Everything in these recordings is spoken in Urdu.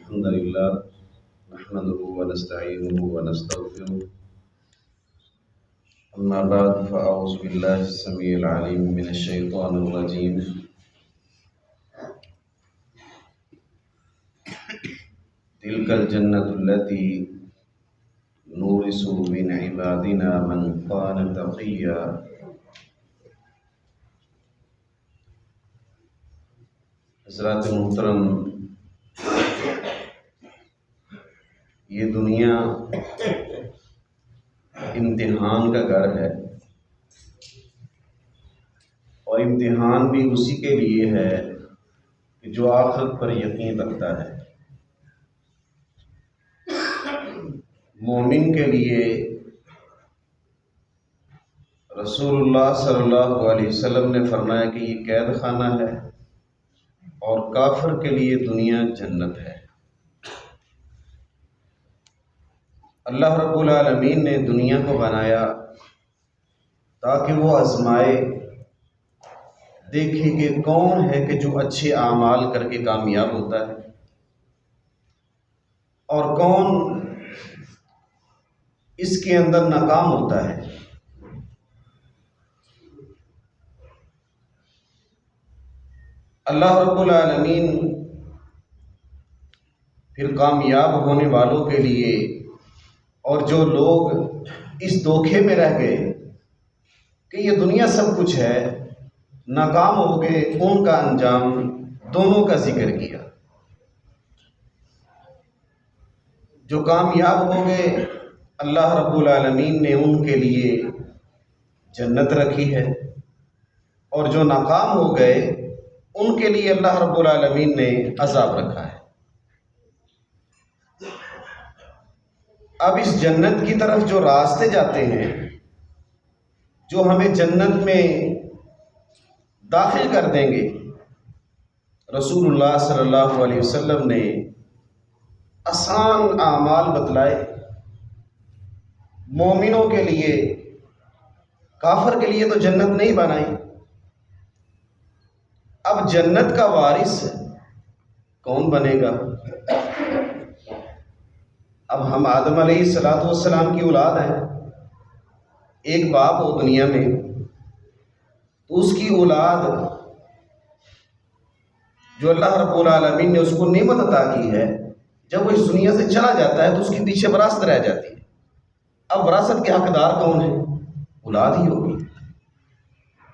الحمد لله نحمده ونستعينه ونستغفره. أما بعد فأعوذ بالله السميع العليم من الشيطان الرجيم. تلك الجنة التي نورث من عبادنا من كان تقيا. حضرات محترم، یہ دنیا امتحان کا گھر ہے، اور امتحان بھی اسی کے لیے ہے کہ جو آخرت پر یقین رکھتا ہے۔ مومن کے لیے رسول اللہ صلی اللہ علیہ وسلم نے فرمایا کہ یہ قید خانہ ہے، اور کافر کے لیے دنیا جنت ہے۔ اللہ رب العالمین نے دنیا کو بنایا تاکہ وہ آزمائے، دیکھے کہ کون ہے کہ جو اچھے اعمال کر کے کامیاب ہوتا ہے اور کون اس کے اندر ناکام ہوتا ہے۔ اللہ رب العالمین پھر کامیاب ہونے والوں کے لیے، اور جو لوگ اس دھوکے میں رہ گئے کہ یہ دنیا سب کچھ ہے، ناکام ہو گئے، ان کا انجام دونوں کا ذکر کیا۔ جو کامیاب ہو گئے، اللہ رب العالمین نے ان کے لیے جنت رکھی ہے، اور جو ناکام ہو گئے ان کے لیے اللہ رب العالمین نے عذاب رکھا ہے۔ اب اس جنت کی طرف جو راستے جاتے ہیں، جو ہمیں جنت میں داخل کر دیں گے، رسول اللہ صلی اللہ علیہ وسلم نے آسان اعمال بتلائے مومنوں کے لیے۔ کافر کے لیے تو جنت نہیں بنائی۔ اب جنت کا وارث کون بنے گا؟ اب ہم آدم علیہ السلام کی اولاد ہیں۔ ایک باپ ہو دنیا میں تو اس کی اولاد جو اللہ رب العالمین نے اس کو نعمت عطا کی ہے، جب وہ اس دنیا سے چلا جاتا ہے تو اس کے پیچھے وراثت رہ جاتی ہے۔ اب وراثت کے حقدار کون ہیں؟ اولاد ہی ہوگی۔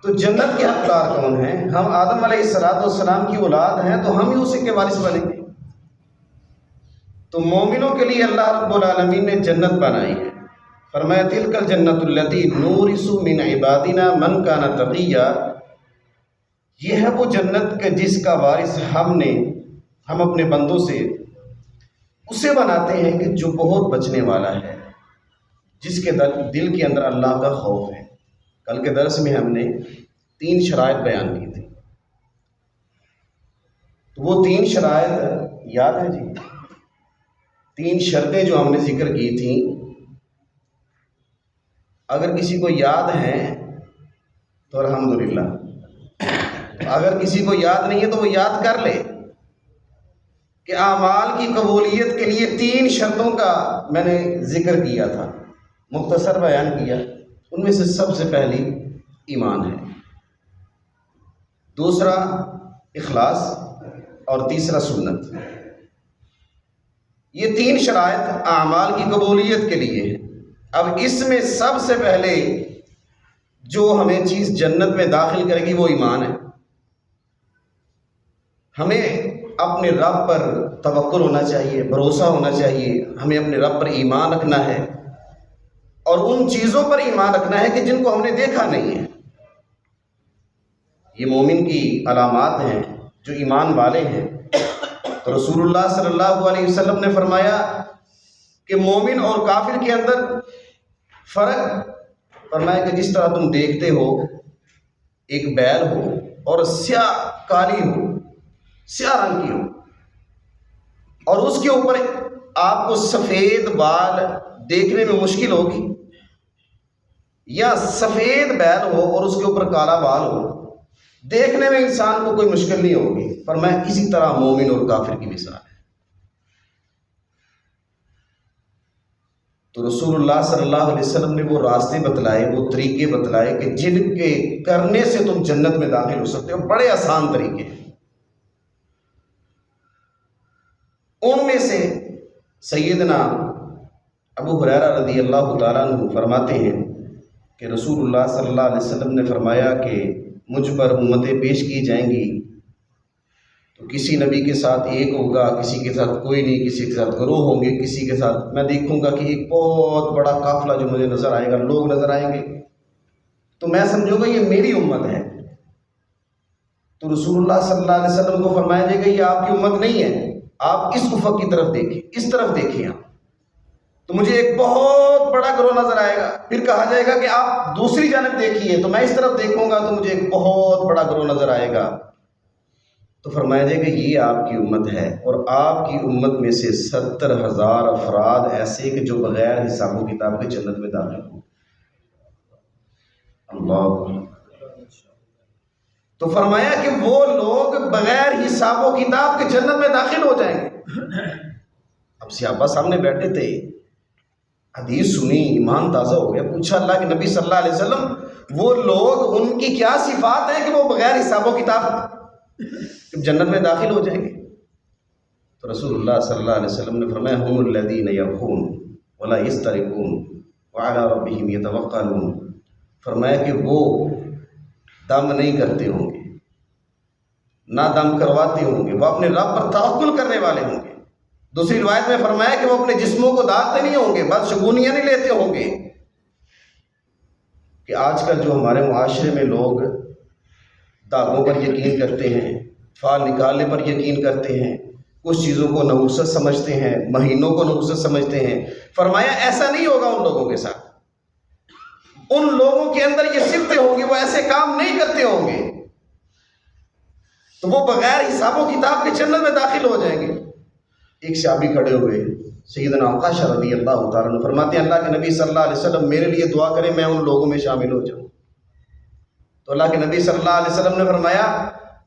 تو جنت کے حقدار کون ہیں؟ ہم آدم علیہ السلام کی اولاد ہیں، تو ہم ہی اسی کے وارث بنیں گے۔ تو مومنوں کے لیے اللہ رب العالمین نے جنت بنائی ہے۔ فرمایا تلک الجنت التی نورث من عبادنا من کان تقیا۔ یہ ہے وہ جنت کہ جس کا وارث ہم اپنے بندوں سے اسے بناتے ہیں کہ جو بہت بچنے والا ہے، جس کے دل کے اندر اللہ کا خوف ہے۔ کل کے درس میں ہم نے 3 شرائط بیان کی تھی، تو وہ 3 شرائط یاد ہے جی؟ 3 شرطیں جو ہم نے ذکر کی تھیں، اگر کسی کو یاد ہیں تو الحمدللہ، اگر کسی کو یاد نہیں ہے تو وہ یاد کر لے کہ اعمال کی قبولیت کے لیے 3 شرطوں کا میں نے ذکر کیا تھا، مختصر بیان کیا۔ ان میں سے سب سے پہلی ایمان ہے، دوسرا اخلاص، اور تیسرا سنت۔ یہ 3 شرائط اعمال کی قبولیت کے لیے ہے۔ اب اس میں سب سے پہلے جو ہمیں چیز جنت میں داخل کرے گی وہ ایمان ہے۔ ہمیں اپنے رب پر توکل ہونا چاہیے، بھروسہ ہونا چاہیے، ہمیں اپنے رب پر ایمان رکھنا ہے، اور ان چیزوں پر ایمان رکھنا ہے کہ جن کو ہم نے دیکھا نہیں ہے۔ یہ مومن کی علامات ہیں جو ایمان والے ہیں۔ تو رسول اللہ صلی اللہ علیہ وسلم نے فرمایا کہ مومن اور کافر کے اندر فرق، فرمایا کہ جس طرح تم دیکھتے ہو ایک بیل ہو اور سیاہ کالی ہو، سیاہ رنگ کی ہو، اور اس کے اوپر آپ کو سفید بال دیکھنے میں مشکل ہوگی، یا سفید بیل ہو اور اس کے اوپر کالا بال ہو، دیکھنے میں انسان کو کوئی مشکل نہیں ہوگی۔ فرمایا اسی طرح مومن اور کافر کی مثال ہے۔ تو رسول اللہ صلی اللہ علیہ وسلم نے وہ راستے بتلائے، وہ طریقے بتلائے کہ جن کے کرنے سے تم جنت میں داخل ہو سکتے ہو، بڑے آسان طریقے۔ ان میں سے سیدنا ابو ہریرہ رضی اللہ تعالیٰ عنہ فرماتے ہیں کہ رسول اللہ صلی اللہ علیہ وسلم نے فرمایا کہ مجھ پر امتیں پیش کی جائیں گی تو کسی نبی کے ساتھ ایک ہوگا، کسی کے ساتھ کوئی نہیں، کسی کے ساتھ گروہ ہوں گے، کسی کے ساتھ میں دیکھوں گا کہ ایک بہت بڑا قافلہ جو مجھے نظر آئے گا، لوگ نظر آئیں گے تو میں سمجھوں گا یہ میری امت ہے۔ تو رسول اللہ صلی اللہ علیہ وسلم کو فرمایا جائے گا یہ آپ کی امت نہیں ہے، آپ اس افق کی طرف دیکھیں، اس طرف دیکھیں آپ، تو مجھے ایک بہت بڑا گروہ نظر آئے گا۔ پھر کہا جائے گا کہ آپ دوسری جانب دیکھیے، تو میں اس طرف دیکھوں گا تو مجھے ایک بہت بڑا گروہ نظر آئے گا۔ تو فرمایا جائے گا یہ آپ کی امت ہے، اور آپ کی امت میں سے 70,000 افراد ایسے کہ جو بغیر حساب و کتاب کے جنت میں داخل ہوں۔ اللہ، تو فرمایا کہ وہ لوگ بغیر حساب و کتاب کے جنت میں داخل ہو جائیں گے۔ اب صحابہ سامنے بیٹھے تھے، حدیث سنی، ایمان تازہ ہو گیا، پوچھا اللہ کے نبی صلی اللہ علیہ وسلم وہ لوگ ان کی کیا صفات ہیں کہ وہ بغیر حساب و کتاب جنت میں داخل ہو جائیں گے؟ تو رسول اللہ صلی اللہ علیہ وسلم نے فرمایا ہم الذین یرقون ولا یسترقون وعلی ربہم یتوکلون، فرمایا کہ وہ دم نہیں کرتے ہوں گے، نہ دم کرواتے ہوں گے، وہ اپنے رب پر توکل کرنے والے ہوں گے۔ دوسری روایت میں فرمایا کہ وہ اپنے جسموں کو داغتے نہیں ہوں گے، بس شگونیاں نہیں لیتے ہوں گے۔ کہ آج کل جو ہمارے معاشرے میں لوگ داغوں پر یقین کرتے ہیں، فال نکالنے پر یقین کرتے ہیں، کچھ چیزوں کو نحوست سمجھتے ہیں، مہینوں کو نحوست سمجھتے ہیں، فرمایا ایسا نہیں ہوگا ان لوگوں کے ساتھ۔ ان لوگوں کے اندر یہ صفتیں ہوں گی، وہ ایسے کام نہیں کرتے ہوں گے، تو وہ بغیر حساب و کتاب کے جنت میں داخل ہو جائیں گے۔ ایک صحابی کھڑے ہوئے، سیدنا عکاشہ رضی اللہ تعالیٰ عنہ، فرماتے ہیں اللہ کے نبی صلی اللہ علیہ وسلم میرے لیے دعا کریں میں ان لوگوں میں شامل ہو جاؤں۔ تو اللہ کے نبی صلی اللہ علیہ وسلم نے فرمایا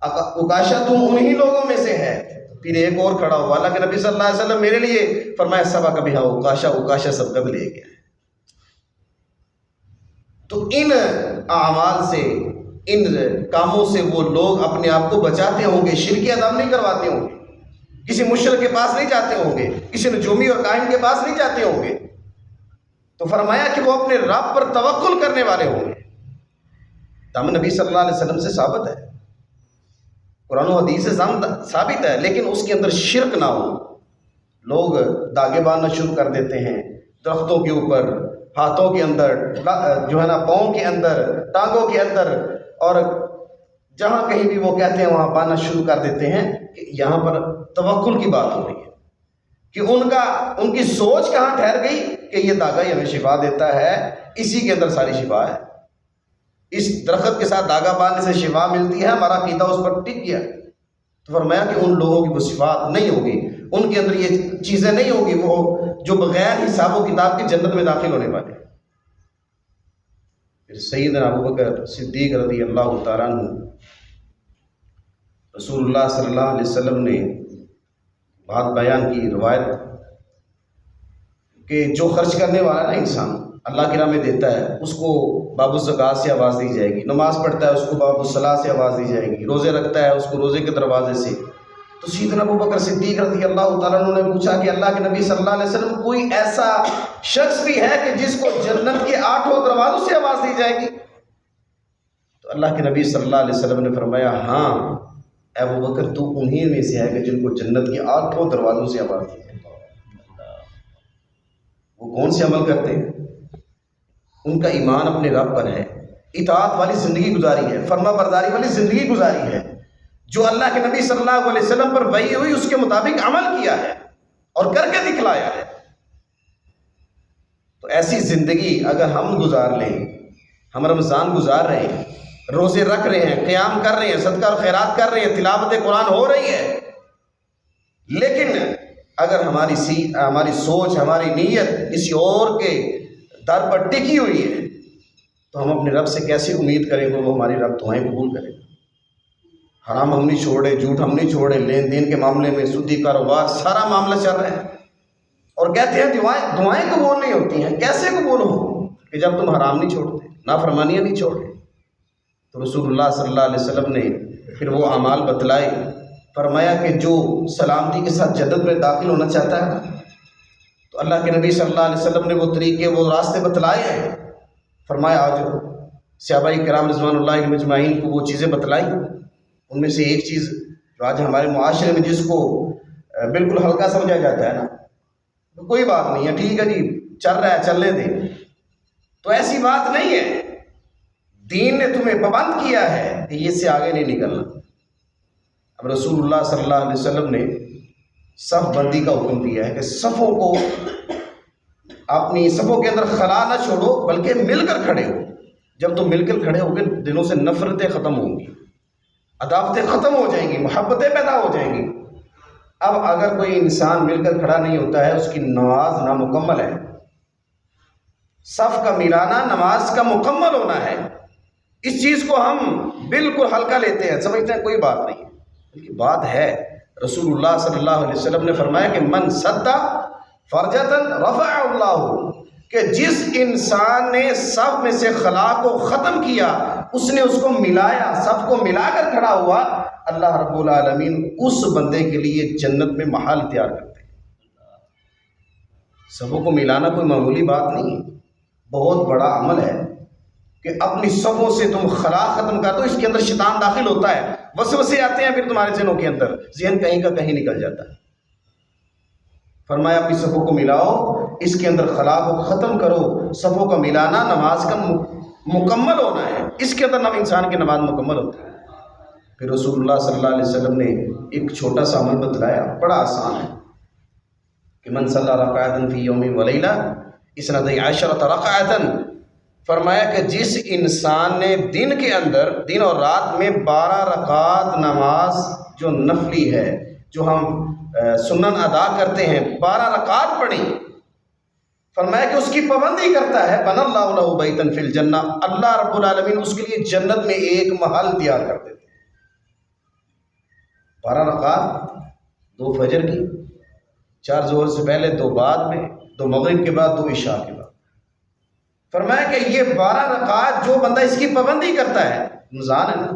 عکاشہ تم انہی لوگوں میں سے ہے۔ پھر ایک اور کھڑا ہوا، اللہ کے نبی صلی اللہ علیہ وسلم میرے لیے فرمایا سبق بہا عکاشہ سبقت لے گیا۔ تو ان اعمال سے، ان کاموں سے وہ لوگ اپنے آپ کو بچاتے ہوں گے، شرک ادم نہیں کرواتے ہوں گے، کسی مشرک کے پاس نہیں جاتے ہوں گے، کسی نجومی اور کاہن کے پاس نہیں جاتے ہوں گے۔ تو فرمایا کہ وہ اپنے رب پر توکل کرنے والے ہوں گے۔ دم نبی صلی اللہ علیہ وسلم سے ثابت ہے، قرآن و حدیث سے ثابت ہے، لیکن اس کے اندر شرک نہ ہو۔ لوگ داغے باندھنا شروع کر دیتے ہیں درختوں کے اوپر، ہاتھوں کے اندر، جو ہے نا پاؤں کے اندر، ٹانگوں کے اندر، اور جہاں کہیں بھی وہ کہتے ہیں وہاں باندھنا شروع کر دیتے ہیں کہ یہاں پر توکل کی بات ہو رہی ہے، کہ ان کی سوچ کہاں ٹھہر گئی کہ یہ داغا ہی ہمیں شفا دیتا ہے، اسی کے اندر ساری شفا ہے، اس درخت کے ساتھ داغا باندھنے سے شفا ملتی ہے، ہمارا عقیدہ اس پر ٹک گیا۔ تو فرمایا کہ ان لوگوں کی وہ صفات نہیں ہوگی، ان کے اندر یہ چیزیں نہیں ہوگی، وہ جو بغیر حساب و کتاب کی جنت میں داخل ہونے والے۔ پھر سیدنا ابوبکر صدیق رضی اللہ تعالیٰ عنہ، رسول اللہ صلی اللہ علیہ وسلم نے بات بیان کی، روایت کہ جو خرچ کرنے والا نا انسان اللہ کی راہ میں دیتا ہے، اس کو باب الزکوٰۃ سے آواز دی جائے گی، نماز پڑھتا ہے اس کو باب الصلاۃ سے آواز دی جائے گی، روزے رکھتا ہے اس کو روزے کے دروازے سے۔ تو سیدنا ابوبکر صدیق رضی اللہ تعالیٰ عنہ نے پوچھا کہ اللہ کے نبی صلی اللہ علیہ وسلم کوئی ایسا شخص بھی ہے کہ جس کو جنت کے 8 دروازوں سے آواز دی جائے گی؟ تو اللہ کے نبی صلی اللہ علیہ وسلم نے فرمایا ہاں اے ابوبکر تو انہی میں سے ہے کہ جن کو جنت کے 8 دروازوں سے آواز دی جائے گی۔ وہ کون سے عمل کرتے ہیں؟ ان کا ایمان اپنے رب پر ہے، اطاعت والی زندگی گزاری ہے، فرما برداری والی زندگی گزاری ہے، جو اللہ کے نبی صلی اللہ علیہ وسلم پر وحی ہوئی اس کے مطابق عمل کیا ہے اور کر کے دکھلایا ہے۔ تو ایسی زندگی اگر ہم گزار لیں، ہم رمضان گزار رہے ہیں، روزے رکھ رہے ہیں، قیام کر رہے ہیں، صدقہ اور خیرات کر رہے ہیں، تلاوت قرآن ہو رہی ہے، لیکن اگر ہماری سوچ، ہماری نیت کسی اور کے در پر ٹکی ہوئی ہے تو ہم اپنے رب سے کیسے امید کریں گے وہ ہماری رب دعائیں قبول کرے گا؟ حرام ہم نہیں چھوڑے، جھوٹ ہم نہیں چھوڑے، لین دین کے معاملے میں سودی کاروبار سارا معاملہ چل رہا ہے، اور کہتے ہیں دعائیں قبول نہیں ہوتی ہیں. کیسے قبول ہو کہ جب تم حرام نہیں چھوڑتے، نافرمانیاں نہیں چھوڑتے. تو رسول اللہ صلی اللہ علیہ وسلم نے پھر وہ اعمال بتلائے. فرمایا کہ جو سلامتی کے ساتھ جنت میں داخل ہونا چاہتا ہے تو اللہ کے نبی صلی اللہ علیہ وسلم نے وہ طریقے، وہ راستے بتلائے ہیں. فرمایا آج صحابہ کرام رضوان اللہ علیہم اجمعین کو وہ چیزیں بتلائیں. ان میں سے ایک چیز جو آج ہمارے معاشرے میں جس کو بالکل ہلکا سمجھا جاتا ہے نا، تو کوئی بات نہیں ہے، ٹھیک ہے جی چل رہا ہے چلنے دیں، تو ایسی بات نہیں ہے. دین نے تمہیں پابند کیا ہے کہ یہ سے آگے نہیں نکلنا. اب رسول اللہ صلی اللہ علیہ وسلم نے صف بندی کا حکم دیا ہے کہ صفوں کو، اپنی صفوں کے اندر خلا نہ چھوڑو بلکہ مل کر کھڑے ہو. جب تم مل کر کھڑے ہو گے دلوں سے نفرتیں ختم ہوں گی، عداوتیں ختم ہو جائیں گی، محبتیں پیدا ہو جائیں گی. اب اگر کوئی انسان مل کر کھڑا نہیں ہوتا ہے اس کی نماز نامکمل ہے. صف کا ملانا نماز کا مکمل ہونا ہے. اس چیز کو ہم بالکل ہلکا لیتے ہیں، سمجھتے ہیں کوئی بات نہیں ہے، بلکہ بات ہے. رسول اللہ صلی اللہ علیہ وسلم نے فرمایا کہ من سد فرجتن رفع اللہ، کہ جس انسان نے صف میں سے خلا کو ختم کیا، اس نے اس کو ملایا، صف کو ملا کر کھڑا ہوا، اللہ رب العالمین اس بندے کے لیے جنت میں محل تیار کرتے ہیں. صفوں کو ملانا کوئی معمولی بات نہیں ہے، بہت بڑا عمل ہے کہ اپنی صفوں سے تم خلا ختم کر دو. اس کے اندر شیطان داخل ہوتا ہے، وسوسے آتے ہیں، پھر تمہارے ذہنوں کے اندر ذہن کہیں کا کہیں نکل جاتا ہے. فرمایا اپنی صفوں کو ملاؤ، اس کے اندر خلا کو ختم کرو. صفوں کا ملانا نماز کا مکمل ہونا ہے، اس کے اندر انسان کی نماز مکمل ہوتی ہے. پھر رسول اللہ صلی اللہ علیہ وسلم نے ایک چھوٹا سا عمل بتلایا، بڑا آسان ہے، کہ من صلی رکعۃ فی یوم ولیلہ اثنتی عشرۃ رکعۃ. فرمایا کہ جس انسان نے دن کے اندر، دن اور رات میں 12 رکعات نماز جو نفلی ہے، جو ہم سنن ادا کرتے ہیں، 12 رکعات پڑھی، فرمایا کہ اس کی پابندی کرتا ہے، بن اللہ لہ بیتا فی الجنہ، اللہ رب العالمین اس کے لیے جنت میں ایک محل تیار کر دیتے ہیں. 12 رکعات، 2 فجر کی، 4 ظہر سے پہلے، 2 بعد میں، 2 مغرب کے بعد، 2 عشاء کے بعد. فرمایا کہ یہ 12 رکعات جو بندہ اس کی پابندی کرتا ہے، رمضان ہے نا،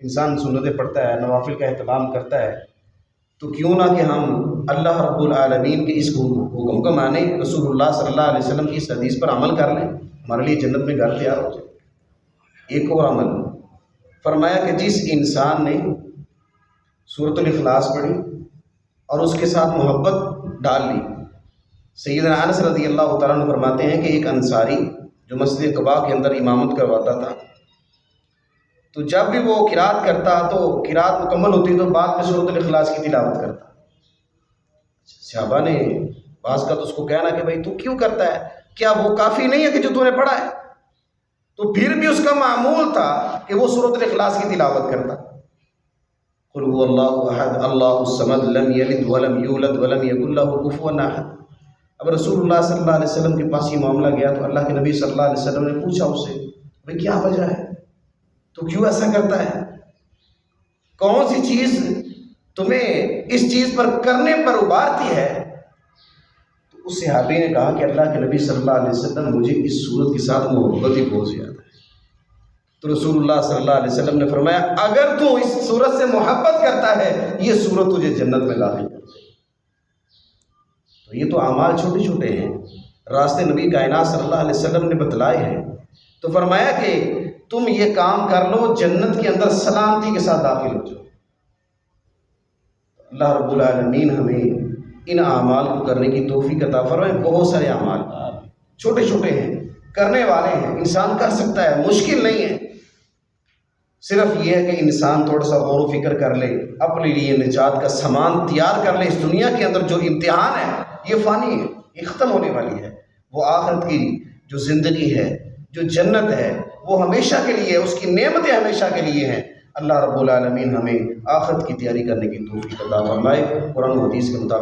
انسان سنتیں پڑھتا ہے، نوافل کا اہتمام کرتا ہے، تو کیوں نہ کہ ہم اللہ رب العالمین کے اس حکم کو مانیں، رسول اللہ صلی اللہ علیہ وسلم کی اس حدیث پر عمل کر لیں، ہمارے لیے جنت میں گھر تیار ہو جائے. ایک اور عمل فرمایا کہ جس انسان نے سورۃ الاخلاص پڑھی اور اس کے ساتھ محبت ڈال لی. سیدنا انس رضی اللہ تعالیٰ عنہ فرماتے ہیں کہ ایک انصاری جو مسجد قباء کے اندر امامت کرواتا تھا، تو جب بھی وہ قرات کرتا تو قرات مکمل ہوتی تو بعد میں سورۃ الاخلاص کی تلاوت کرتا. صحابہ نے بعض کا تو اس کو کہنا کہ بھائی تو کیوں کرتا ہے، کیا وہ کافی نہیں ہے کہ جو تو نے پڑھا ہے؟ تو پھر بھی اس کا معمول تھا کہ وہ سورۃ الاخلاص کی تلاوت کرتا. قل هو اللہ احد اللہ الصمد لم یلد ولم یولد ولم یکن لہ کفوا احد. اب رسول اللہ صلی اللہ علیہ وسلم کے پاس یہ معاملہ گیا تو اللہ کے نبی صلی اللہ علیہ وسلم نے پوچھا اس سے، بھائی کیا وجہ ہے، تو کیوں ایسا کرتا ہے، کون سی چیز تمہیں اس چیز پر کرنے پر ابھارتی ہے؟ تو اس صحابی نے کہا کہ اللہ کے نبی صلی اللہ علیہ وسلم مجھے اس صورت کے ساتھ محبت ہی بہت زیادہ ہے. تو رسول اللہ صلی اللہ علیہ وسلم نے فرمایا اگر تو اس صورت سے محبت کرتا ہے یہ صورت تجھے جنت میں داخل کر دے. تو یہ تو اعمال چھوٹے چھوٹے ہیں، راستے نبی کائنات صلی اللہ علیہ وسلم نے بتلائے ہیں. تو فرمایا کہ تم یہ کام کر لو، جنت کے اندر سلامتی کے ساتھ داخل ہو جاؤ. اللہ رب العالمین ہمیں ان اعمال کو کرنے کی توفیق عطا فرمائے. بہت سارے اعمال چھوٹے چھوٹے ہیں، کرنے والے ہیں، انسان کر سکتا ہے، مشکل نہیں ہے. صرف یہ ہے کہ انسان تھوڑا سا غور و فکر کر لے، اپنے لیے نجات کا سامان تیار کر لے. اس دنیا کے اندر جو امتحان ہے یہ فانی ہے، یہ ختم ہونے والی ہے. وہ آخرت کی جو زندگی ہے، جو جنت ہے، وہ ہمیشہ کے لیے، اس کی نعمتیں ہمیشہ کے لیے ہیں. اللہ رب العالمین ہمیں آخرت کی تیاری کرنے کی توفیق عطا فرمائے. قرآن و حدیث کے مطابق